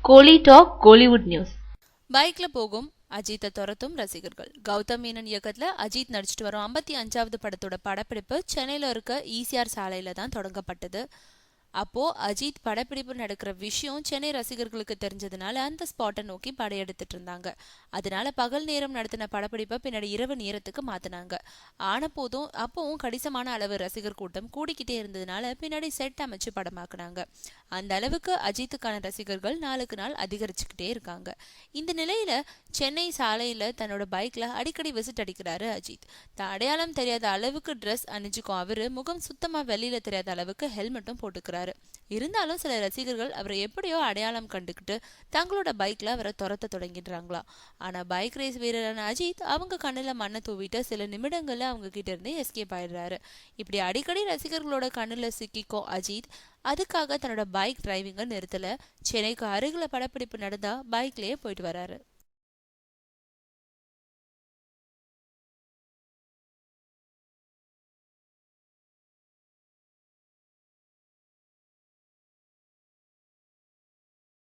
கோலி talk Kollywood news. பைக்ல போகும் அஜித்தை துரத்தும் ரசிகர்கள். கௌதம் மேனன் இயக்கத்துல அஜித் நடிச்சிட்டு வரும் 55வது படத்தோட படப்பிடிப்பு சென்னையில இருக்க ஈசிஆர் சாலையில தான் தொடங்கப்பட்டது. அப்போ அஜித் படப்பிடிப்பு நடக்கிற விஷயம் சென்னை ரசிகர்களுக்கு தெரிஞ்சதுனால அந்த ஸ்பாட்டை நோக்கி படையெடுத்துட்டு இருந்தாங்க. அதனால பகல் நேரம் நடத்தின படப்பிடிப்பை பின்னாடி இரவு நேரத்துக்கு மாத்தினாங்க. ஆன போதும் அப்பவும் கணிசமான அளவு ரசிகர் கூட்டம் கூடிக்கிட்டே இருந்ததுனால பின்னாடி செட் அமைச்சு படமாக்குனாங்க. அந்த அளவுக்கு அஜித்துக்கான ரசிகர்கள் நாளுக்கு நாள் அதிகரிச்சுக்கிட்டே இருக்காங்க. இந்த நிலையில சென்னை சாலையில தன்னோட பைக்ல அடிக்கடி விசிட் அடிக்கிறாரு அஜித். அடையாளம் தெரியாத அளவுக்கு ட்ரெஸ் அணிஞ்சுக்கும் அவரு முகம் சுத்தமா வெளியில தெரியாத அளவுக்கு ஹெல்மெட்டும் போட்டுக்கிறாரு. இருந்தாலும் சில ரசிகர்கள் அவரை எப்படியோ அடையாளம் கண்டுகிட்டு தங்களோட பைக்ல அவரை துரத்த தொடங்கிடுறாங்களா. ஆனா பைக் ரேஸ் வீரரான அஜித் அவங்க கண்ணுல மண்ணை தூவிட்டு சில நிமிடங்கள்ல அவங்க கிட்ட இருந்து எஸ்கேப் ஆயிடுறாரு. இப்படி அடிக்கடி ரசிகர்களோட கண்ணுல சிக்கிக்கும் அஜித் அதுக்காக தன்னோட பைக் டிரைவிங்க நிறுத்தல. சென்னைக்கு அருகில படப்பிடிப்பு நடந்தா பைக்லயே போயிட்டு வராரு.